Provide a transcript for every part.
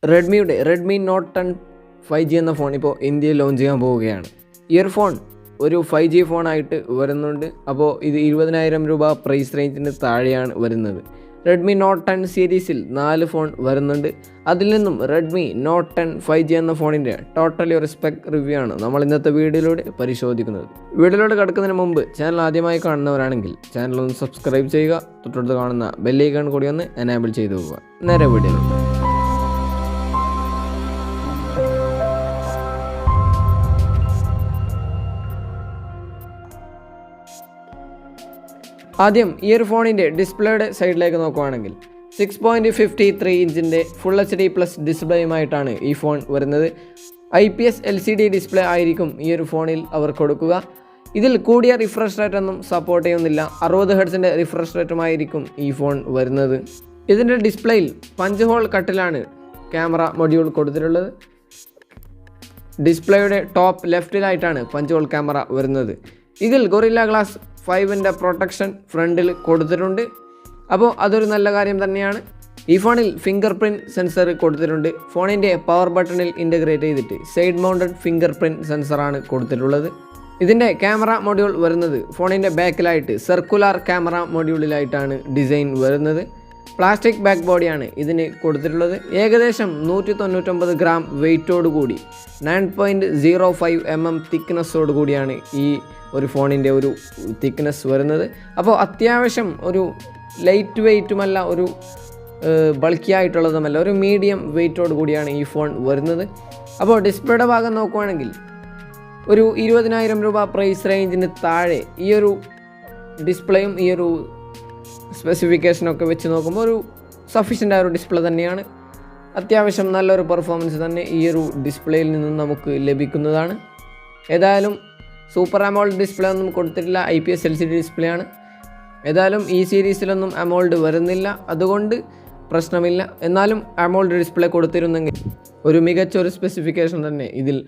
Redmi not 10 5G എന്ന phone ഇപ്പോൾ ഇന്ത്യയിൽ ലോഞ്ച് ചെയ്യാൻ പോവുകയാണ്. ഈ ഒരു ഫോൺ ഒരു 5G ഫോണായിട്ട് വരുന്നുണ്ട്. അപ്പോൾ ഇത് 20,000 രൂപ പ്രൈസ് റേഞ്ചിന് താഴെയാണ് വരുന്നത്. റെഡ്മി നോട്ട് 10 സീരീസിൽ 4 ഫോൺ വരുന്നുണ്ട്. അതിൽ നിന്നും റെഡ്മി നോട്ട് 10 5G എന്ന ഫോണിൻ്റെ ടോട്ടലി ഒരു സ്പെക് റിവ്യൂ ആണ് നമ്മൾ ഇന്നത്തെ വീഡിയോയിലൂടെ പരിശോധിക്കുന്നത്. വീഡിയോയിലൂടെ കിടക്കുന്നതിന് മുമ്പ് ചാനൽ ആദ്യമായി കാണുന്നവരാണെങ്കിൽ ചാനൽ ഒന്ന് സബ്സ്ക്രൈബ് ചെയ്യുക. തൊട്ടടുത്ത് കാണുന്ന ബെല്ലൈക്കൺ കൂടി ഒന്ന് എനേബിൾ ചെയ്ത് പോകുക. നേരെ വീഡിയോയിലുണ്ട്. ആദ്യം ഈ ഒരു ഫോണിൻ്റെ ഡിസ്പ്ലേയുടെ സൈഡിലേക്ക് നോക്കുകയാണെങ്കിൽ 6.53 ഇഞ്ചിൻ്റെ ഫുൾ HD+ ഡിസ്പ്ലേയുമായിട്ടാണ് ഈ ഫോൺ വരുന്നത്. IPS LCD ഡിസ്പ്ലേ ആയിരിക്കും ഈ ഒരു ഫോണിൽ അവർ കൊടുക്കുക. ഇതിൽ കൂടിയ റിഫ്രഷ് റേറ്റ് ഒന്നും സപ്പോർട്ട് ചെയ്യുന്നില്ല. 60 ഹെർട്സിൻ്റെ റിഫ്രഷ് റേറ്റുമായിരിക്കും ഈ ഫോൺ വരുന്നത്. ഇതിൻ്റെ ഡിസ്പ്ലേയിൽ പഞ്ച് ഹോൾ കട്ടിലാണ് ക്യാമറ മൊഡ്യൂൾ കൊടുത്തിട്ടുള്ളത്. ഡിസ്പ്ലേയുടെ ടോപ്പ് ലെഫ്റ്റിലായിട്ടാണ് പഞ്ച് ഹോൾ ക്യാമറ വരുന്നത്. ഇതിൽ ഗൊറില്ല ഗ്ലാസ് 5ൻ്റെ പ്രൊട്ടക്ഷൻ ഫ്രണ്ടിൽ കൊടുത്തിട്ടുണ്ട്. അപ്പോൾ അതൊരു നല്ല കാര്യം തന്നെയാണ്. ഈ ഫോണിൽ ഫിംഗർ പ്രിൻറ്റ് സെൻസർ കൊടുത്തിട്ടുണ്ട്. ഫോണിൻ്റെ പവർ ബട്ടണിൽ ഇൻ്റഗ്രേറ്റ് ചെയ്തിട്ട് സൈഡ് മൗണ്ടഡ് ഫിംഗർ പ്രിൻറ്റ് സെൻസറാണ് കൊടുത്തിട്ടുള്ളത്. ഇതിൻ്റെ ക്യാമറ മൊഡ്യൂൾ വരുന്നത് ഫോണിൻ്റെ ബാക്കിലായിട്ട് സർക്കുലർ ക്യാമറ മൊഡ്യൂളിലായിട്ടാണ് ഡിസൈൻ വരുന്നത്. പ്ലാസ്റ്റിക് ബാക്ക് ബോഡിയാണ് ഇതിന് കൊടുത്തിട്ടുള്ളത്. ഏകദേശം 199 ഗ്രാം വെയ്റ്റോട് കൂടി 9.05 mm തിക്നെസ്സോട് കൂടിയാണ് ഈ ഒരു ഫോണിൻ്റെ ഒരു തിക്നെസ് വരുന്നത്. അപ്പോൾ അത്യാവശ്യം ഒരു ലൈറ്റ് വെയ്റ്റുമല്ല, ഒരു ബൾക്കി ആയിട്ടുള്ളതുമല്ല, ഒരു മീഡിയം വെയ്റ്റോട് കൂടിയാണ് ഈ ഫോൺ വരുന്നത്. അപ്പോൾ ഡിസ്പ്ലേയുടെ ഭാഗം നോക്കുകയാണെങ്കിൽ ഒരു 20,000 രൂപ പ്രൈസ് റേഞ്ചിന് താഴെ ഈ ഒരു ഡിസ്പ്ലേയും ഈ ഒരു സ്പെസിഫിക്കേഷനൊക്കെ വെച്ച് നോക്കുമ്പോൾ ഒരു സഫീഷ്യൻ്റ് ആയ ഒരു ഡിസ്പ്ലേ തന്നെയാണ്. അത്യാവശ്യം നല്ലൊരു പെർഫോമൻസ് തന്നെ ഈ ഒരു ഡിസ്പ്ലേയിൽ നിന്നും നമുക്ക് ലഭിക്കുന്നതാണ്. ഏതായാലും സൂപ്പർ അമോൾഡ് ഡിസ്പ്ലേ ഒന്നും കൊടുത്തിട്ടില്ല, IPS LCD ഡിസ്പ്ലേ ആണ്. ഏതായാലും ഈ സീരീസിലൊന്നും അമോൾഡ് വരുന്നില്ല, അതുകൊണ്ട് പ്രശ്നമില്ല. എന്നാലും അമോൾഡ് ഡിസ്പ്ലേ കൊടുത്തിരുന്നെങ്കിൽ ഒരു മികച്ച ഒരു സ്പെസിഫിക്കേഷൻ തന്നെ ഇതിൽ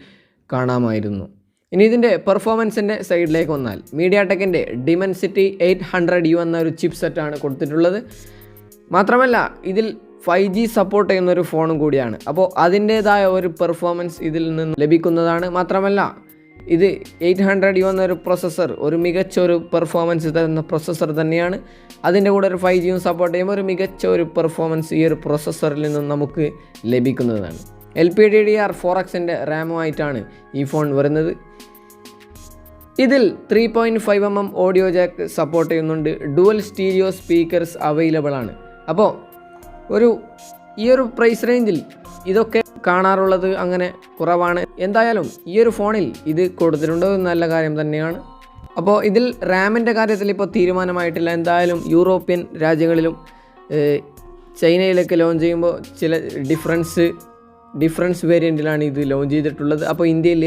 കാണാമായിരുന്നു. ഇനി ഇതിൻ്റെ പെർഫോമൻസിൻ്റെ സൈഡിലേക്ക് വന്നാൽ മീഡിയാടെക്കിൻ്റെ ഡിമെൻസിറ്റി 800U എന്ന ഒരു ചിപ്പ് സെറ്റാണ് കൊടുത്തിട്ടുള്ളത്. മാത്രമല്ല ഇതിൽ 5G സപ്പോർട്ട് ചെയ്യുന്നൊരു ഫോണും കൂടിയാണ്. അപ്പോൾ അതിൻ്റേതായ ഒരു പെർഫോമൻസ് ഇതിൽ നിന്ന് ലഭിക്കുന്നതാണ്. മാത്രമല്ല ഇത് 800U എന്നൊരു പ്രൊസസ്സർ ഒരു മികച്ച ഒരു പെർഫോമൻസ് തരുന്ന പ്രൊസസ്സർ തന്നെയാണ്. അതിൻ്റെ കൂടെ ഒരു 5Gയും സപ്പോർട്ട് ചെയ്യുമ്പോൾ ഒരു മികച്ച ഒരു പെർഫോമൻസ് ഈ ഒരു പ്രൊസസ്സറിൽ നിന്നും നമുക്ക് ലഭിക്കുന്നതാണ്. LPDDR4Xൻ്റെ റാമുമായിട്ടാണ് ഈ ഫോൺ വരുന്നത്. ഇതിൽ 3.5 mm ഓഡിയോ ജാക്ക് സപ്പോർട്ട് ചെയ്യുന്നുണ്ട്. ഡുവൽ സ്റ്റീരിയോ സ്പീക്കേഴ്സ് അവൈലബിൾ ആണ്. അപ്പോൾ ഈ ഒരു പ്രൈസ് റേഞ്ചിൽ ഇതൊക്കെ കാണാറുള്ളത് അങ്ങനെ കുറവാണ്. എന്തായാലും ഈ ഒരു ഫോണിൽ ഇത് കൊടുത്തിട്ടുണ്ട്, നല്ല കാര്യം തന്നെയാണ്. അപ്പോൾ ഇതിൽ റാമിൻ്റെ കാര്യത്തിൽ ഇപ്പോൾ തീരുമാനമായിട്ടില്ല. എന്തായാലും യൂറോപ്യൻ രാജ്യങ്ങളിലും ചൈനയിലൊക്കെ ലോഞ്ച് ചെയ്യുമ്പോൾ ചില ഡിഫറൻസ് വേരിയൻറ്റിലാണ് ഇത് ലോഞ്ച് ചെയ്തിട്ടുള്ളത്. അപ്പോൾ ഇന്ത്യയിൽ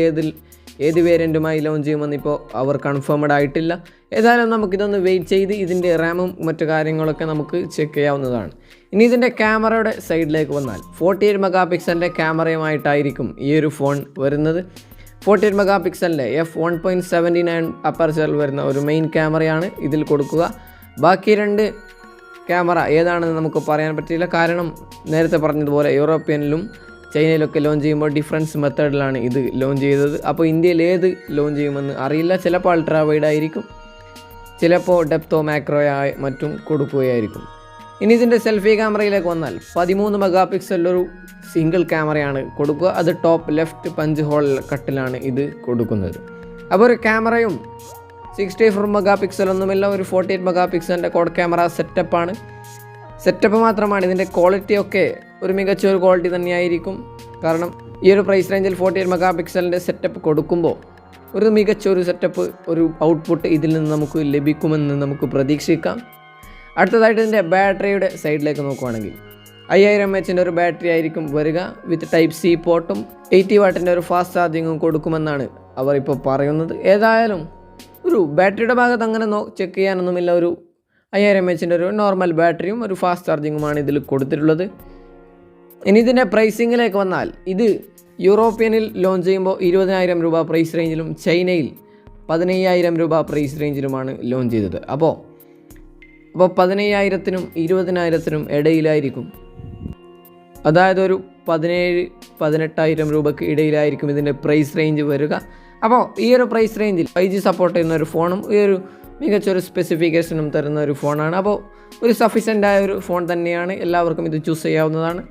ഏത് വേരിയൻറ്റുമായി ലോഞ്ച് ചെയ്യുമെന്ന് ഇപ്പോൾ അവർ കൺഫേംഡ് ആയിട്ടില്ല. ഏതായാലും നമുക്കിതൊന്ന് വെയിറ്റ് ചെയ്ത് ഇതിൻ്റെ റാമും മറ്റു കാര്യങ്ങളൊക്കെ നമുക്ക് ചെക്ക് ചെയ്യാവുന്നതാണ്. ഇനി ഇതിൻ്റെ ക്യാമറയുടെ സൈഡിലേക്ക് വന്നാൽ 48 മെഗാപിക്സലിൻ്റെ ക്യാമറയുമായിട്ടായിരിക്കും ഈ ഒരു ഫോൺ വരുന്നത്. 48 മെഗാപിക്സലിൻ്റെ f1.79 അപ്പർച്ചറിൽ വരുന്ന ഒരു മെയിൻ ക്യാമറയാണ് ഇതിൽ കൊടുക്കുക. ബാക്കി 2 ക്യാമറ ഏതാണെന്ന് നമുക്ക് പറയാൻ പറ്റില്ല. കാരണം നേരത്തെ പറഞ്ഞതുപോലെ യൂറോപ്യനിലും ചൈനയിലൊക്കെ ലോഞ്ച് ചെയ്യുമ്പോൾ ഡിഫറൻസ് മെത്തേഡിലാണ് ഇത് ലോഞ്ച് ചെയ്തത്. അപ്പോൾ ഇന്ത്യയിൽ ഏത് ലോഞ്ച് ചെയ്യുമെന്ന് അറിയില്ല. ചിലപ്പോൾ അൾട്രാ വൈഡ് ആയിരിക്കും, ചിലപ്പോൾ ഡെപ്തോ മാക്രോയോ മറ്റും കൊടുക്കുകയായിരിക്കും. ഇനി ഇതിൻ്റെ സെൽഫി ക്യാമറയിലേക്ക് വന്നാൽ 13 മെഗാപിക്സലൊരു സിംഗിൾ ക്യാമറയാണ് കൊടുക്കുക. അത് ടോപ്പ് ലെഫ്റ്റ് പഞ്ച് ഹോൾ കട്ടിലാണ് ഇത് കൊടുക്കുന്നത്. അപ്പോൾ ഒരു ക്യാമറയും 64 മെഗാപിക്സൽ ഒന്നുമില്ല, ഒരു 48 മെഗാപിക്സലിൻ്റെ കോഡ് ക്യാമറ സെറ്റപ്പ് മാത്രമാണ്. ഇതിൻ്റെ ക്വാളിറ്റിയൊക്കെ ഒരു മികച്ച ഒരു ക്വാളിറ്റി തന്നെയായിരിക്കും. കാരണം ഈ ഒരു പ്രൈസ് റേഞ്ചിൽ 48 മെഗാപിക്സലിൻ്റെ സെറ്റപ്പ് കൊടുക്കുമ്പോൾ ഒരു മികച്ച ഒരു സെറ്റപ്പ്, ഒരു ഔട്ട്പുട്ട് ഇതിൽ നിന്ന് നമുക്ക് ലഭിക്കുമെന്ന് നമുക്ക് പ്രതീക്ഷിക്കാം. അടുത്തതായിട്ട് ഇതിൻ്റെ ബാറ്ററിയുടെ സൈഡിലേക്ക് നോക്കുകയാണെങ്കിൽ 5000 mAh ഒരു ബാറ്ററി ആയിരിക്കും വരിക. വിത്ത് Type-C പോർട്ടും 80 വാട്ടിൻ്റെ ഒരു ഫാസ്റ്റ് ചാർജിങ്ങും കൊടുക്കുമെന്നാണ് അവർ ഇപ്പോൾ പറയുന്നത്. ഏതായാലും ഒരു ബാറ്ററിയുടെ ഭാഗത്ത് അങ്ങനെ ചെക്ക് ചെയ്യാനൊന്നുമില്ല. ഒരു 5000 mAh ഒരു നോർമൽ ബാറ്ററിയും ഒരു ഫാസ്റ്റ് ചാർജിങ്ങുമാണ് ഇതിൽ കൊടുത്തിട്ടുള്ളത്. ഇനി ഇതിൻ്റെ പ്രൈസിങ്ങിലേക്ക് വന്നാൽ ഇത് യൂറോപ്യനിൽ ലോഞ്ച് ചെയ്യുമ്പോൾ 20,000 രൂപ പ്രൈസ് റേഞ്ചിലും ചൈനയിൽ 15,000 രൂപ പ്രൈസ് റേഞ്ചിലുമാണ് ലോഞ്ച് ചെയ്തത്. അപ്പോൾ 15,000-നും 20,000-നും ഇടയിലായിരിക്കും. അതായത് ഒരു 17,000-18,000 രൂപയ്ക്ക് ഇടയിലായിരിക്കും ഇതിൻ്റെ പ്രൈസ് റേഞ്ച് വരിക. അപ്പോൾ ഈ ഒരു പ്രൈസ് റേഞ്ചിൽ 5G സപ്പോർട്ട് ചെയ്യുന്ന ഒരു ഫോണും ഈ ഒരു മികച്ചൊരു സ്പെസിഫിക്കേഷനും തരുന്ന ഒരു ഫോണാണ്. അപ്പോൾ ഒരു സഫീഷ്യൻ്റായ ഒരു ഫോൺ തന്നെയാണ്, എല്ലാവർക്കും ഇത് ചൂസ് ചെയ്യാവുന്നതാണ്.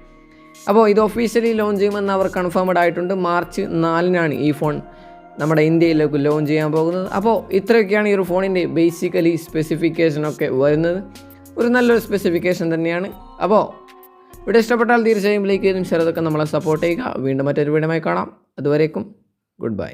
അപ്പോൾ ഇത് ഒഫീഷ്യലി ലോഞ്ച് ചെയ്യുമെന്ന് അവർ കൺഫേംഡ് ആയിട്ടുണ്ട്. മാർച്ച് 4-നാണ് ഈ ഫോൺ നമ്മുടെ ഇന്ത്യയിലേക്ക് ലോഞ്ച് ചെയ്യാൻ പോകുന്നത്. അപ്പോൾ ഇത്രയൊക്കെയാണ് ഈ ഒരു ഫോണിൻ്റെ ബേസിക്കലി സ്പെസിഫിക്കേഷനൊക്കെ വരുന്നത്. ഒരു നല്ലൊരു സ്പെസിഫിക്കേഷൻ തന്നെയാണ്. അപ്പോൾ വീഡിയോ ഇഷ്ടപ്പെട്ടാൽ തീർച്ചയായും ലൈക്ക് ചെയ്തും ഷെയർ ചെയ്തൊക്കെ നമ്മളെ സപ്പോർട്ട് ചെയ്യുക. വീണ്ടും മറ്റൊരു വീഡിയോയുമായി കാണാം. അതുവരേക്കും ഗുഡ് ബൈ.